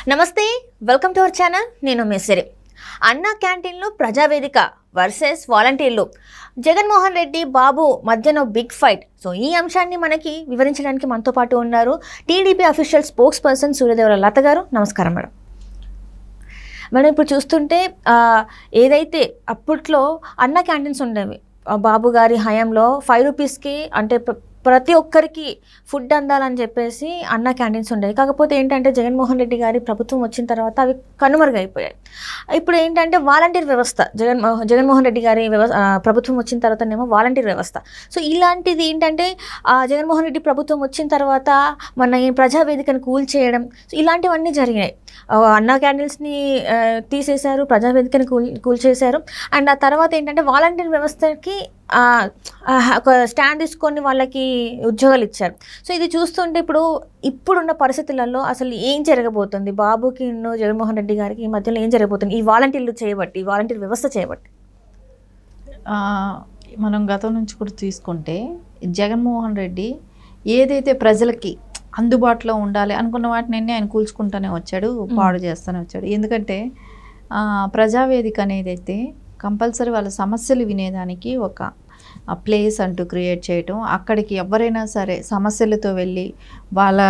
నమస్తే, welcome to our channel. నేను మెస్సరి. అన్నా క్యాంటీన్లో ప్రజావేదిక వర్సెస్ వాలంటీర్లు, జగన్మోహన్ రెడ్డి బాబు మధ్యన బిగ్ ఫైట్. సో ఈ అంశాన్ని మనకి వివరించడానికి మనతో పాటు ఉన్నారు TDP official spokesperson Suryadevara Latha garu. నమస్కారం మేడం. మేడం, ఇప్పుడు చూస్తుంటే ఏదైతే అప్పట్లో అన్నా క్యాంటీన్స్ ఉండేవి, బాబు గారి హయాంలో 5 రూపీస్కి అంటే ప్రతి ఒక్కరికి ఫుడ్ అందాలని చెప్పేసి అన్నా క్యాంటీన్స్ ఉండేవి. కాకపోతే ఏంటంటే జగన్మోహన్ రెడ్డి గారి ప్రభుత్వం వచ్చిన తర్వాత అవి కనుమరుగైపోయాయి. ఇప్పుడు ఏంటంటే వాలంటీర్ వ్యవస్థ, జగన్మోహన్ రెడ్డి గారి ప్రభుత్వం వచ్చిన తర్వాతనేమో వాలంటీర్ వ్యవస్థ. సో ఇలాంటిది ఏంటంటే జగన్మోహన్ రెడ్డి ప్రభుత్వం వచ్చిన తర్వాత మన ఈ ప్రజావేదికను కూల్చేయడం, సో ఇలాంటివన్నీ జరిగినాయి. అన్నా క్యాంటీన్స్ని తీసేశారు, ప్రజావేదికని కూల్చేశారు. అండ్ ఆ తర్వాత ఏంటంటే వాలంటీర్ వ్యవస్థకి ఒక స్టాండ్ తీసుకొని వాళ్ళకి ఉద్యోగాలు ఇచ్చారు. సో ఇది చూస్తుంటే ఇప్పుడున్న పరిస్థితులలో అసలు ఏం జరగబోతుంది, బాబుకి జగన్మోహన్ రెడ్డి గారికి ఈ మధ్యలో ఏం జరగబోతుంది ఈ వాలంటీర్లు చేయబట్టి, ఈ వాలంటీర్ వ్యవస్థ చేయబట్టి? మనం గతం నుంచి కూడా తీసుకుంటే జగన్మోహన్ రెడ్డి ఏదైతే ప్రజలకి అందుబాటులో ఉండాలి అనుకున్న వాటిని ఆయన కూల్చుకుంటూనే వచ్చాడు, పాడు చేస్తూనే వచ్చాడు. ఎందుకంటే ప్రజావేదిక అనేది అయితే కంపల్సరీ వాళ్ళ సమస్యలు వినేదానికి ఒక ప్లేస్ అంటూ క్రియేట్ చేయటం, అక్కడికి ఎవరైనా సరే సమస్యలతో వెళ్ళి వాళ్ళ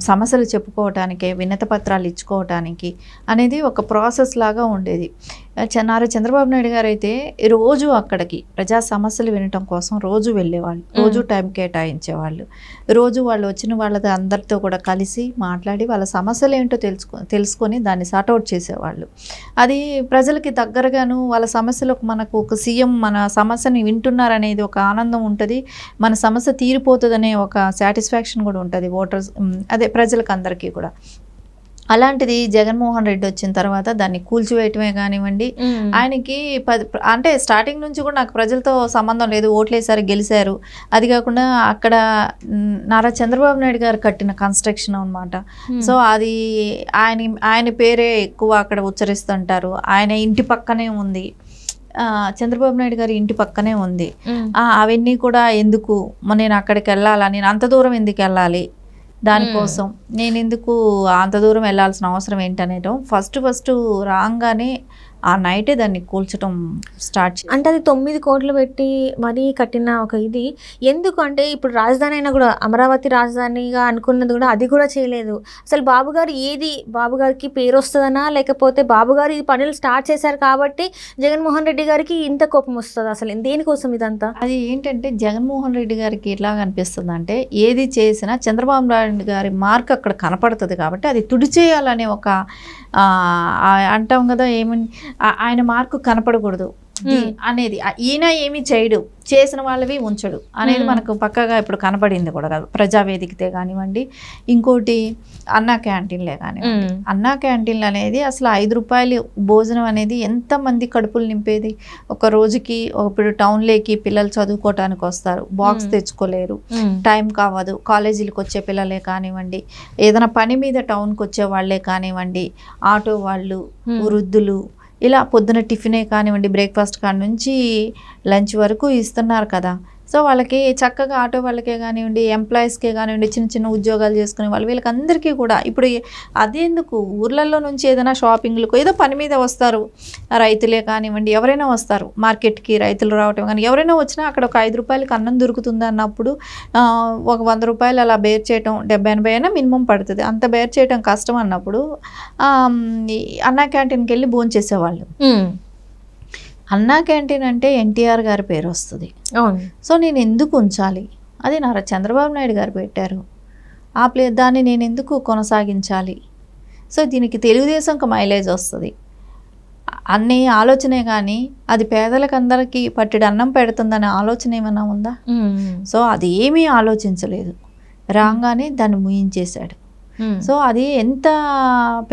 సమస్యలు చెప్పుకోవటానికి, వినత పత్రాలు ఇచ్చుకోవటానికి అనేది ఒక ప్రాసెస్ లాగా ఉండేది. నారా చంద్రబాబు నాయుడు గారు అయితే రోజు అక్కడికి ప్రజా సమస్యలు వినటం కోసం రోజు వెళ్ళేవాళ్ళు, రోజు టైం కేటాయించేవాళ్ళు, రోజు వాళ్ళు వచ్చిన వాళ్ళతో అందరితో కూడా కలిసి మాట్లాడి వాళ్ళ సమస్యలు ఏంటో తెలుసుకొని దాన్ని సార్ట్అవుట్ చేసేవాళ్ళు. అది ప్రజలకి దగ్గరగాను వాళ్ళ సమస్యలకు మనకు ఒక సీఎం మన సమస్యని వింటున్నారనేది ఒక ఆనందం ఉంటుంది, మన సమస్య తీరిపోతుందనే ఒక సాటిస్ఫాక్షన్ కూడా ఉంటుంది ఓటర్స్, అదే ప్రజలకు అందరికీ కూడా. అలాంటిది జగన్మోహన్ రెడ్డి వచ్చిన తర్వాత దాన్ని కూల్చివేయటమే కానివ్వండి, ఆయనకి అంటే స్టార్టింగ్ నుంచి కూడా నాకు ప్రజలతో సంబంధం లేదు, ఓట్లేసారు గెలిచారు, అది కాకుండా అక్కడ నారా చంద్రబాబు నాయుడు గారు కట్టిన కన్స్ట్రక్షన్ అనమాట. సో అది ఆయన పేరే ఎక్కువ అక్కడ ఉచ్చరిస్తుంటారు. ఆయన ఇంటి పక్కనే ఉంది, చంద్రబాబు నాయుడు గారి ఇంటి పక్కనే ఉంది. అవన్నీ కూడా ఎందుకు, నేను అక్కడికి వెళ్ళాలా, నేను అంత దూరం ఎందుకు వెళ్ళాలి, దానికోసం నేను ఎందుకు అంత దూరం వెళ్ళాల్సిన అవసరం ఏంటనేటం ఫస్ట్ రాగానే ఆ నైటే దాన్ని కూల్చడం స్టార్ట్ చేసి, అంటే అది 9 కోట్లు పెట్టి మరీ కట్టిన ఒక ఇది. ఎందుకు అంటే ఇప్పుడు రాజధాని అయినా కూడా అమరావతి రాజధానిగా అనుకున్నది కూడా అది కూడా చేయలేదు. అసలు బాబు గారికి పేరు వస్తుందనా, లేకపోతే బాబు గారు ఈ పనులు స్టార్ట్ చేశారు కాబట్టి జగన్మోహన్ రెడ్డి గారికి ఇంత కోపం వస్తుంది? అసలు దేనికోసం ఇదంతా? అది ఏంటంటే జగన్మోహన్ రెడ్డి గారికి ఎట్లా అనిపిస్తుంది అంటే ఏది చేసినా చంద్రబాబు నాయుడు గారి మార్క్ అక్కడ కనపడుతుంది కాబట్టి అది తుడిచేయాలనే ఒక అంటాం కదా, ఏమని ఆయన మార్కు కనపడకూడదు అనేది. ఈయన ఏమి చేయడు, చేసిన వాళ్ళవి ఉంచడు అనేది మనకు పక్కగా ఇప్పుడు కనపడింది కూడా కాదు. ప్రజావేదికతే కానివ్వండి, ఇంకోటి అన్నా క్యాంటీన్లే కానివ్వండి. అన్నా క్యాంటీన్లు అనేది అసలు 5 రూపాయలు భోజనం అనేది ఎంతమంది కడుపులు నింపేది ఒక రోజుకి. ఇప్పుడు టౌన్లోకి పిల్లలు చదువుకోవటానికి వస్తారు, బాక్స్ తెచ్చుకోలేరు, టైం కావదు, కాలేజీలకు వచ్చే పిల్లలే కానివ్వండి, ఏదైనా పని మీద టౌన్కి వచ్చే వాళ్ళే కానివ్వండి, ఆటో వాళ్ళు, వృద్ధులు, ఇలా పొద్దున టిఫినే కానివ్వండి, బ్రేక్ఫాస్ట్ కాడి నుంచి లంచ్ వరకు ఇస్తున్నారు కదా. సో వాళ్ళకి చక్కగా ఆటో వాళ్ళకే కానివ్వండి, ఎంప్లాయీస్కే కానివ్వండి, చిన్న చిన్న ఉద్యోగాలు చేసుకునే వీళ్ళకి అందరికీ కూడా ఇప్పుడు అదేందుకు ఊర్లలో నుంచి ఏదైనా షాపింగ్లకు ఏదో పని మీద వస్తారు, రైతులే కానివ్వండి, ఎవరైనా వస్తారు మార్కెట్కి, రైతులు రావటం కానీ ఎవరైనా వచ్చినా అక్కడ ఒక 5 రూపాయలకి అన్నం దొరుకుతుంది అన్నప్పుడు ఒక 100 రూపాయలు అలా బేర్ చేయటం, 70-80 అయినా మినిమం పడుతుంది, అంత బేర్ చేయటం కష్టం అన్నప్పుడు అన్నా క్యాంటీన్కి వెళ్ళి భోంచేసేవాళ్ళు. అన్నా క్యాంటీన్ అంటే ఎన్టీఆర్ గారి పేరు వస్తుంది. సో నేను ఎందుకు ఉంచాలి, అది నారా చంద్రబాబు నాయుడు గారు పెట్టారు, దాన్ని నేను ఎందుకు కొనసాగించాలి? సో దీనికి తెలుగుదేశంకి మైలేజ్ వస్తుంది అనే ఆలోచనే కానీ అది పేదలకు అందరికీ పట్టెడు అన్నం పెడుతుందనే ఆలోచన ఏమైనా ఉందా? సో అది ఏమీ ఆలోచించలేదు, రాగానే దాన్ని ముయించేశాడు. సో అది ఎంత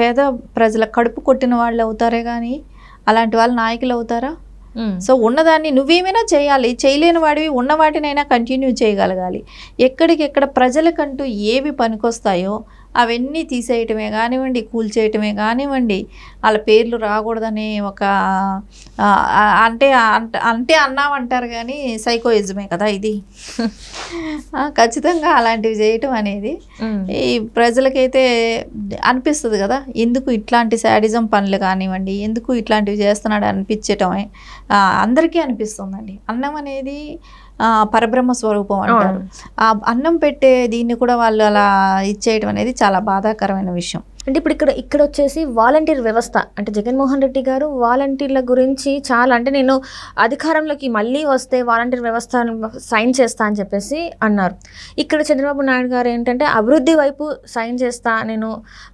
పేద ప్రజల కడుపు కొట్టిన వాళ్ళు అవుతారే కానీ అలాంటి వాళ్ళు నాయకులు అవుతారా? సో ఉన్నదాన్ని నువ్వేమైనా చేయాలి, చేయలేని వాడివి ఉన్న వాటినైనా కంటిన్యూ చేయగలగాలి. ఎక్కడికెక్కడ ప్రజలకంటూ ఏవి పనికొస్తాయో అవన్నీ తీసేయటమే కానివ్వండి, కూల్చేయటమే కానివ్వండి, వాళ్ళ పేర్లు రాకూడదని ఒక అంటే అంటే అన్నామంటారు కానీ సైకోయిజమే కదా ఇది. ఖచ్చితంగా అలాంటివి చేయటం అనేది ఈ ప్రజలకైతే అనిపిస్తుంది కదా, ఎందుకు ఇట్లాంటి శాడిజం పనులు కానివ్వండి, ఎందుకు ఇట్లాంటివి చేస్తున్నాడు అనిపించటమే అందరికీ అనిపిస్తుందండి. అన్నం అనేది పరబ్రహ్మ స్వరూపం అంటారు. ఆ అన్నం పెట్టే దీన్ని కూడా వాళ్ళు అలా ఇచ్చేయటం అనేది చాలా బాధాకరమైన విషయం. అంటే ఇప్పుడు ఇక్కడ వచ్చేసి వాలంటీర్ వ్యవస్థ అంటే జగన్మోహన్ రెడ్డి గారు వాలంటీర్ల గురించి చాలా అంటే నేను అధికారంలోకి మళ్ళీ వస్తే వాలంటీర్ వ్యవస్థ సైన్ చేస్తా అని చెప్పేసి అన్నారు. ఇక్కడ చంద్రబాబు నాయుడు గారు ఏంటంటే అభివృద్ధి వైపు సైన్ చేస్తా, నేను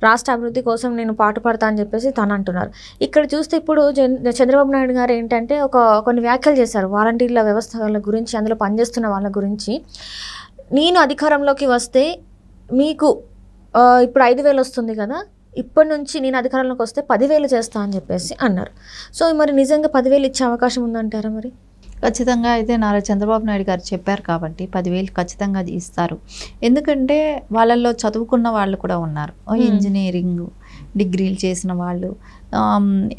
రాష్ట్ర అభివృద్ధి కోసం నేను పాటుపడతా అని చెప్పేసి తను అంటున్నారు. ఇక్కడ చూస్తే ఇప్పుడు చంద్రబాబు నాయుడు గారు ఏంటంటే కొన్ని వ్యాఖ్యలు చేశారు వాలంటీర్ల వ్యవస్థల గురించి, అందులో పనిచేస్తున్న వాళ్ళ గురించి. నేను అధికారంలోకి వస్తే మీకు ఇప్పుడు 5,000 వస్తుంది కదా, ఇప్పటి నుంచి నేను అధికారంలోకి వస్తే 10,000 చేస్తా అని చెప్పేసి అన్నారు. సో మరి నిజంగా 10,000 ఇచ్చే అవకాశం ఉందంటారా? మరి ఖచ్చితంగా అయితే నారా చంద్రబాబు నాయుడు గారు చెప్పారు కాబట్టి 10,000 ఖచ్చితంగా ఇస్తారు. ఎందుకంటే వాళ్ళల్లో చదువుకున్న వాళ్ళు కూడా ఉన్నారు, ఇంజనీరింగ్ డిగ్రీలు చేసిన వాళ్ళు,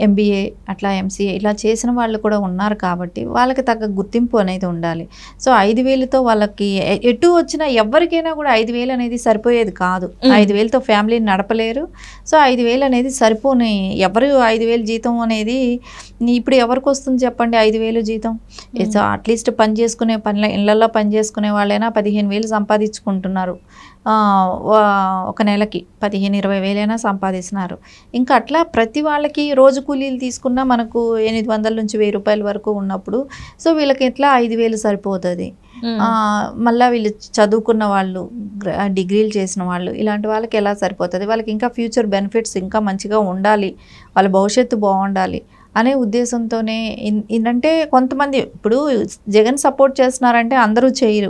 MBA అట్లా MCA ఇలా చేసిన వాళ్ళు కూడా ఉన్నారు కాబట్టి వాళ్ళకి తగ్గ గుర్తింపు అనేది ఉండాలి. సో 5,000తో వాళ్ళకి ఎటు వచ్చినా ఎవరికైనా కూడా 5,000 అనేది సరిపోయేది కాదు. 5,000తో ఫ్యామిలీని నడపలేరు. సో 5,000 అనేది సరిపోని, ఎవరు 5,000 జీతం అనేది ఇప్పుడు ఎవరికి వస్తుంది చెప్పండి 5,000 జీతం? సో అట్లీస్ట్ పని చేసుకునే ఇళ్ళల్లో పని చేసుకునే వాళ్ళైనా 15,000 సంపాదించుకుంటున్నారు. ఒక నెలకి 15,000-20,000 సంపాదిస్తున్నారు. ఇంకా అట్లా ప్రతి వాళ్ళకి రోజు కూలీలు తీసుకున్నా మనకు 800 నుంచి 1,000 రూపాయల వరకు ఉన్నప్పుడు సో వీళ్ళకి ఎట్లా 5,000 సరిపోతుంది. మళ్ళీ వీళ్ళు చదువుకున్న వాళ్ళు, డిగ్రీలు చేసిన వాళ్ళు, ఇలాంటి వాళ్ళకి ఎలా సరిపోతుంది? వాళ్ళకి ఇంకా ఫ్యూచర్ బెనిఫిట్స్ ఇంకా మంచిగా ఉండాలి, వాళ్ళ భవిష్యత్తు బాగుండాలి అనే ఉద్దేశంతోనే. ఏంటంటే కొంతమంది ఇప్పుడు జగన్ సపోర్ట్ చేస్తున్నారంటే అందరూ చేయరు,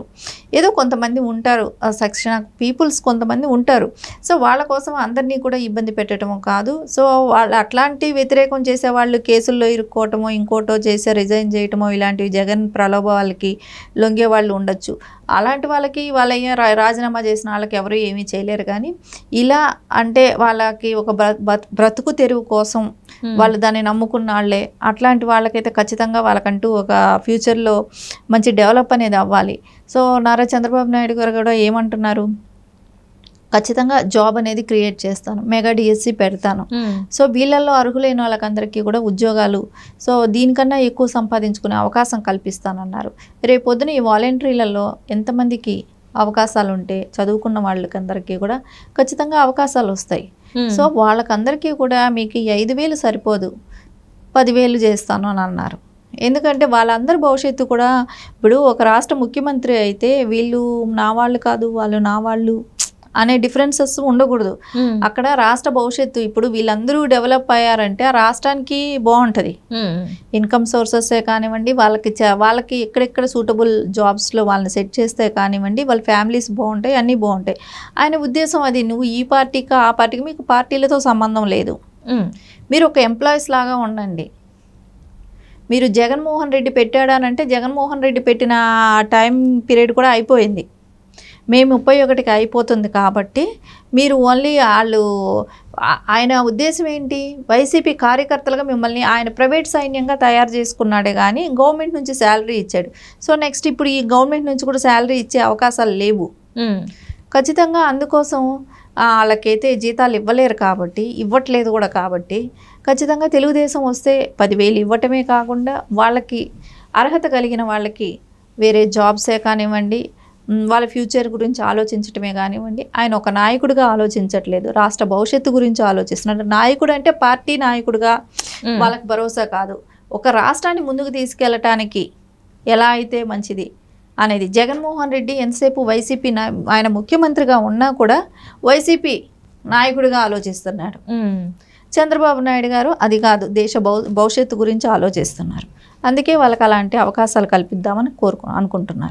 ఏదో కొంతమంది ఉంటారు, సెక్షన్ ఆఫ్ పీపుల్స్ కొంతమంది ఉంటారు. సో వాళ్ళ కోసం అందరినీ కూడా ఇబ్బంది పెట్టడము కాదు. సో వాళ్ళు అట్లాంటి వ్యతిరేకం చేసే వాళ్ళు కేసుల్లో ఇరుక్కోవటమో ఇంకోటో చేసే రిజైన్ చేయటమో ఇలాంటివి జగన్ ప్రలోభాలకి లొంగే వాళ్ళు ఉండొచ్చు. అలాంటి వాళ్ళకి వాళ్ళ రాజీనామా చేసిన వాళ్ళకి ఎవరు ఏమీ చేయలేరు. కానీ ఇలా అంటే వాళ్ళకి ఒక బ్రతుకు తెరువు కోసం వాళ్ళు దాన్ని నమ్ముకున్న వాళ్ళే, అట్లాంటి వాళ్ళకైతే ఖచ్చితంగా వాళ్ళకంటూ ఒక ఫ్యూచర్లో మంచి డెవలప్ అనేది అవ్వాలి. సో నారా చంద్రబాబు నాయుడు గారు కూడా ఏమంటున్నారు, ఖచ్చితంగా జాబ్ అనేది క్రియేట్ చేస్తాను, మెగా డిఎస్సి పెడతాను. సో వీళ్ళల్లో అర్హులైన వాళ్ళకందరికీ కూడా ఉద్యోగాలు, సో దీనికన్నా ఎక్కువ సంపాదించుకునే అవకాశం కల్పిస్తానన్నారు. రేపొద్దున ఈ వాలంటీర్లలో ఎంతమందికి అవకాశాలు ఉంటే చదువుకున్న వాళ్ళకందరికీ కూడా ఖచ్చితంగా అవకాశాలు వస్తాయి. సో వాళ్ళకందరికీ కూడా మీకు 5,000 సరిపోదు, 10,000 చేస్తాను అని అన్నారు. ఎందుకంటే వాళ్ళందరి భవిష్యత్తు కూడా, ఇప్పుడు ఒక రాష్ట్ర ముఖ్యమంత్రి అయితే వీళ్ళు నా వాళ్ళు కాదు, వాళ్ళు నా వాళ్ళు అనే డిఫరెన్సెస్ ఉండకూడదు. అక్కడ రాష్ట్ర భవిష్యత్తు, ఇప్పుడు వీళ్ళందరూ డెవలప్ అయ్యారంటే ఆ రాష్ట్రానికి బాగుంటుంది. ఇన్కమ్ సోర్సెసే కానివ్వండి, వాళ్ళకి ఎక్కడెక్కడ సూటబుల్ జాబ్స్లో వాళ్ళని సెట్ చేస్తే కానివ్వండి, వాళ్ళ ఫ్యామిలీస్ బాగుంటాయి, అన్నీ బాగుంటాయి. ఆయన ఉద్దేశం అది. నువ్వు ఈ పార్టీకి ఆ పార్టీకి, మీకు పార్టీలతో సంబంధం లేదు, మీరు ఒక ఎంప్లాయీస్ లాగా ఉండండి. మీరు జగన్మోహన్ రెడ్డి పెట్టాడనంటే జగన్మోహన్ రెడ్డి పెట్టిన టైం పీరియడ్ కూడా అయిపోయింది, మే 31కి అయిపోతుంది. కాబట్టి మీరు ఓన్లీ ఆయన ఉద్దేశం ఏంటి, వైసీపీ కార్యకర్తలుగా మిమ్మల్ని ఆయన ప్రైవేట్ సైన్యంగా తయారు చేసుకున్నాడే కానీ గవర్నమెంట్ నుంచి శాలరీ ఇచ్చాడు. సో నెక్స్ట్ ఇప్పుడు ఈ గవర్నమెంట్ నుంచి కూడా శాలరీ ఇచ్చే అవకాశాలు లేవు ఖచ్చితంగా. అందుకోసం వాళ్ళకైతే జీతాలు ఇవ్వలేరు కాబట్టి, ఇవ్వట్లేదు కూడా కాబట్టి ఖచ్చితంగా తెలుగుదేశం వస్తే 10,000 ఇవ్వటమే కాకుండా వాళ్ళకి అర్హత కలిగిన వాళ్ళకి వేరే జాబ్సే కానివ్వండి, వాళ్ళ ఫ్యూచర్ గురించి ఆలోచించటమే కానివ్వండి. ఆయన ఒక నాయకుడిగా ఆలోచించట్లేదు, రాష్ట్ర భవిష్యత్తు గురించి ఆలోచిస్తున్నాడు. నాయకుడు అంటే పార్టీ నాయకుడిగా వాళ్ళకి భరోసా కాదు, ఒక రాష్ట్రాన్ని ముందుకు తీసుకెళ్ళటానికి ఎలా అయితే మంచిది అనేది. జగన్మోహన్ రెడ్డి ఎంతసేపు వైసీపీ ఆయన ముఖ్యమంత్రిగా ఉన్నా కూడా వైసీపీ నాయకుడిగా ఆలోచిస్తున్నాడు. చంద్రబాబు నాయుడు గారు అది కాదు, దేశ భవిష్యత్తు గురించి ఆలోచిస్తున్నారు. అందుకే వాళ్ళకి అలాంటి అవకాశాలు కల్పిద్దామని అనుకుంటున్నారు.